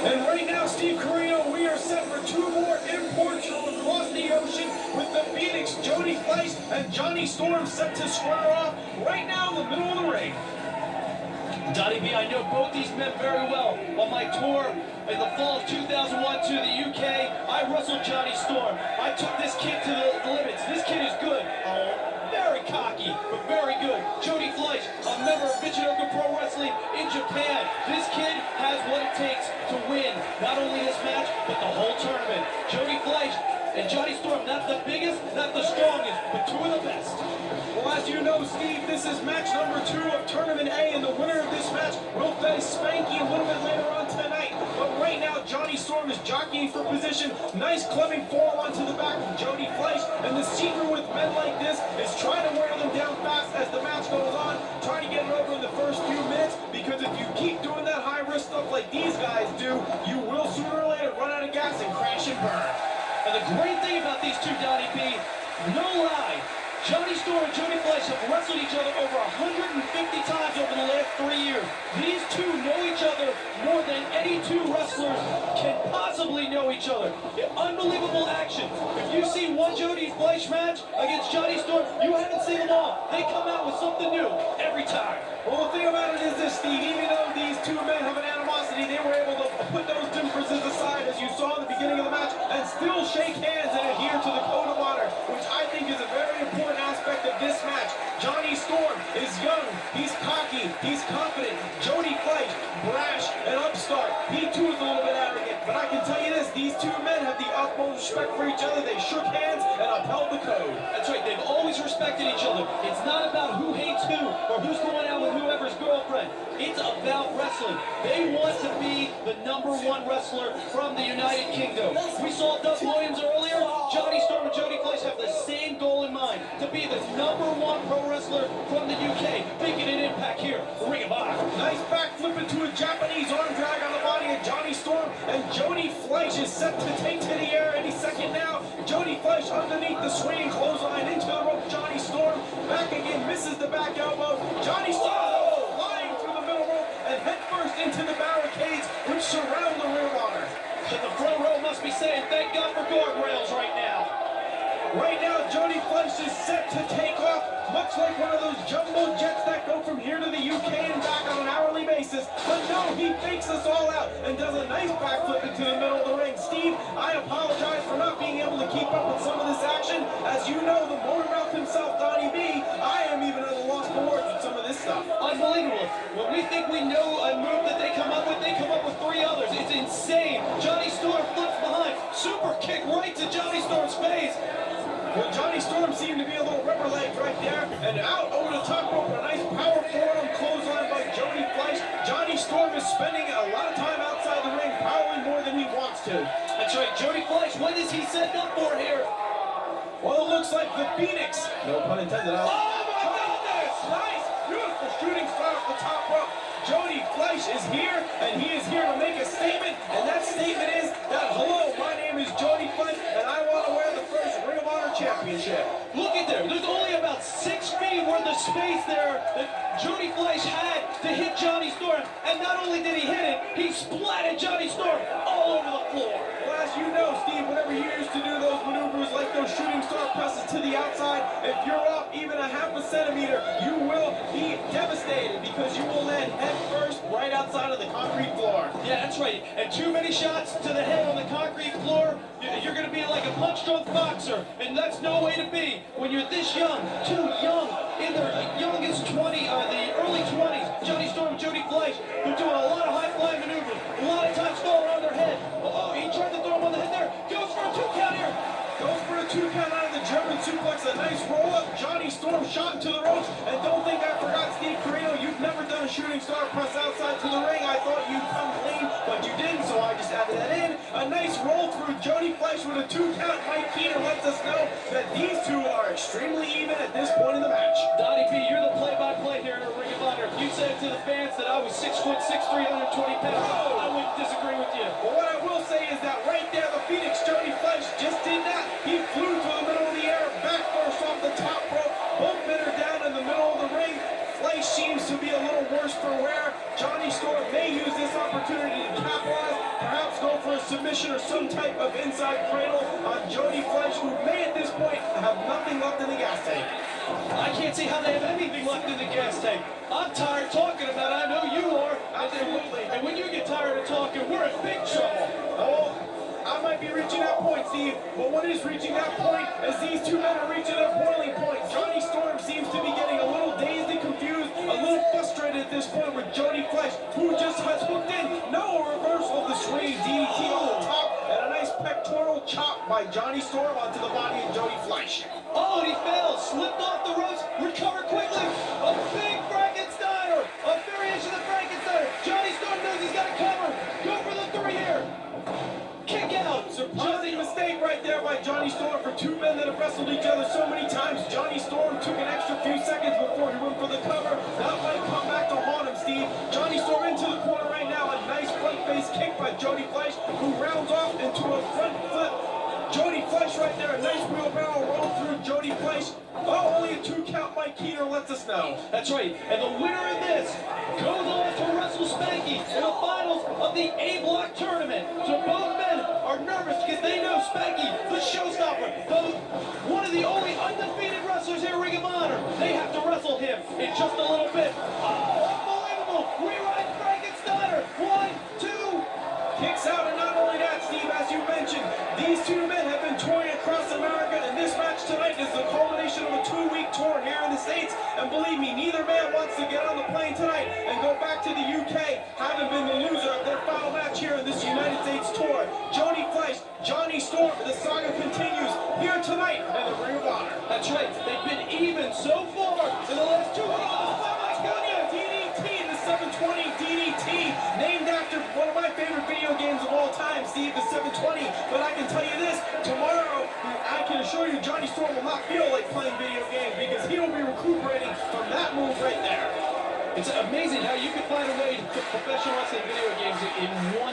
And right now, Steve Carino, we are set for two more imports from across the ocean with the Phoenix, Jody Fleisch and Jonny Storm set to square off right now in the middle of the ring. Donnie B, I know both these men very well. On my tour in the fall of 2001 to the UK, I wrestled Jonny Storm. I took this kid to the limits. This kid is good. Very cocky, but very good. Jody Fleisch, a member of Michinoku Pro Wrestling in Japan. This kid has what it takes to win not only this match, but the whole tournament. Jody Fleisch and Jonny Storm, not the biggest, not the strongest, but two of the best. Well, as you know, Steve, this is match number 2 of Tournament A, and the winner of this match will face Spanky a little bit later on tonight. But right now, Jonny Storm is jockeying for position. Nice clubbing forearm onto the back of Jody Fleisch, and the secret with men like this is trying to wear them down fast as the match goes on, trying to get it over in the first few minutes, because if you keep doing that high-risk stuff like these guys do, you will sooner or later run out of gas and crash and burn. And the great thing about these two, Donnie B, no lie, Jonny Storm and Jody Fleisch have wrestled each other over 150 times over the last 3 years. These two know each other more than any two wrestlers can possibly know each other. Unbelievable action. If you see one Jody Fleisch match against Jonny Storm, you haven't seen them all. They come out with something new every time. Well, the thing about it is this, Steve, even though these two men have an animosity, they were able to put those differences aside, as you saw in the beginning of the match, and still shake hands and adhere to the code of honor, which I think is a very important aspect of this match. Jonny Storm is young, he's cocky, he's confident. Jody Fleisch, brash and upstart. He too is a little bit arrogant, but I can tell you this, these two men have the utmost respect for each other. They shook hands and upheld the code. That's right, they've always respected each other. It's not about who hates who or who's going out with whoever's girlfriend. It's about wrestling. They want to be the #1 wrestler from the United Kingdom. We saw Doug Williams earlier. Jonny Storm and Jody Fleisch have the same goal in mind, to be the #1 pro wrestler from the UK, making an impact here. Ring of Honor. Nice backflip into a Japanese arm drag on the body of Jonny Storm, and Jody Fleisch is set to take to the air any second now. Jody Fleisch underneath the swinging clothesline into the rope. Jonny Storm back again, misses the back elbow. Jonny Storm flying through the middle rope and headfirst into the barricades which surround the Ring of Honor. And the front row must be saying, thank God for guardrails right now. Right now, Jody Fleisch is set to take off, much like one of those jumbo jets that go from here to the UK and back on an hourly basis. But no, he fakes us all out and does a nice backflip into the middle of the ring. Steve, I apologize for not being able to keep up with some of this action. As you know, the motor mouth himself, Donnie B, I am even at a loss for words with some of this stuff. Unbelievable. When we think we know a move that they come up with 3 others. It's insane. Jonny Storm flips behind. Super kick right to Jonny Storm's face. Well, Jonny Storm seemed to be a little rubber legged right there, and out over the top rope, a nice power forearm clothesline by Jody Fleisch. Jonny Storm is spending a lot of time outside the ring, powering more than he wants to. That's right, Jody Fleisch, what is he setting up for here? Well, it looks like the Phoenix. No pun intended. Oh my goodness! Nice, beautiful shooting star off the top rope. Jody Fleisch is here, and he is here to make a statement, and that statement is that, hello, my name is Jody Fleisch, and I want to wear the first Ring of Honor Championship. Look at there, there's only about 6 feet worth of space there that Jody Fleisch had to hit Jonny Storm, and not only did he hit it, he splatted Jonny Storm all over the floor. Well, as you know, Steve, whenever you used to do those maneuvers like those shooting star presses to the outside, if you're off even a half a centimeter, you will be devastated because you will land head first right outside of the concrete floor. Yeah, that's right. And too many shots to the head on the concrete floor, you're going to be like a punch-drunk boxer, and that's no way to be when you're this young, too young, in their youngest the early 20s. Jonny Storm, Jody Fleisch, they're doing a lot of high-flying maneuvers, a lot of times falling on their head. Oh, he tried to throw him on the head there. Goes for a 2 count here. Goes for a 2 count out of the German suplex, a nice roll-up. Jonny Storm shot into the ropes, and don't think I forgot Steve Corino. You've never done a shooting star press outside to the ring. I thought you'd come clean, but you didn't, so I just added that in. A nice roll through Jody Fleisch with a 2 count. Mike Keater lets us know that these two are extremely even at this point in the match. Donnie B, you're the play-by-play here in the Ring of Honor. If you said to the fans that I was 6'6", 320 pounds, I wouldn't disagree with you. But what I will say is that right there, the Phoenix Jody Fleisch just did that. He flew to the middle of the air, back first off the top rope. Both men are down in the middle of the ring. Fleisch seems to be a little worse for wear. Jonny Storm may use this opportunity to capitalize, perhaps go for a submission or some type of inside cradle on Jody Fleisch, who may at this point have nothing left in the gas tank. I can't see how they have anything left in the gas tank. I'm tired talking about it. I know you are. Absolutely. And when you get tired of talking, we're in big trouble. Oh, I might be reaching that point, Steve, but what is reaching that point as these two men are reaching their boiling point? Jonny Storm seems to be getting a little dazed and confused, a little frustrated at this point with Jody Fleisch, who just has hooked in. No reversal of the swing DDT on the top, and a nice pectoral chop by Jonny Storm onto the body of Jody Fleisch. Oh, and he fell, slipped off the ropes, recovered quickly. A big Frankensteiner, a variation of Frankensteiner. Jonny Storm knows he's got it covered. Go for the 3 here. Kick out. Surprising mistake right there by Jonny Storm for two men that have wrestled each other so many times. Jonny Storm took an extra few seconds before he went for the cover. That might come back to haunt him, Steve. Jonny Storm into the corner right now. A nice front face kick by Jody Fleisch, who rounds off into a front flip. Jody Fleisch right there, a nice wheelbarrow roll through Jody Fleisch. Oh, only a 2 count. Mike Keater lets us know. That's right. And the winner of this goes on to wrestle Spanky in the finals of the A-Block tournament. So both men are nervous because they know Spanky, the showstopper, one of the only undefeated wrestlers here in Ring of Honor. They have to wrestle him in just a little bit. Oh, unbelievable. Rewrite Frankensteiner. 1, 2. Kicks out, and not only that, Steve, as you mentioned, these two men have been touring across America, and this match tonight is the culmination of a 2-week tour here in the States. And believe me, neither man wants to get on the plane tonight and go back to the UK, having been the loser of their final match here in this United States tour. Jody Fleisch, Jonny Storm, the saga continues here tonight in the Ring of Honor. That's right. They've been even so far in the last 2 weeks. Oh, my goodness. DDT, the 720 DDT, named after one of my favorite video games of all time, Steve, the 720. But I can tell you this, tomorrow, I can assure you Jonny Storm will not feel like playing video games because he will be recuperating from that move right there. It's amazing how you can find a way to put professional wrestling video games in one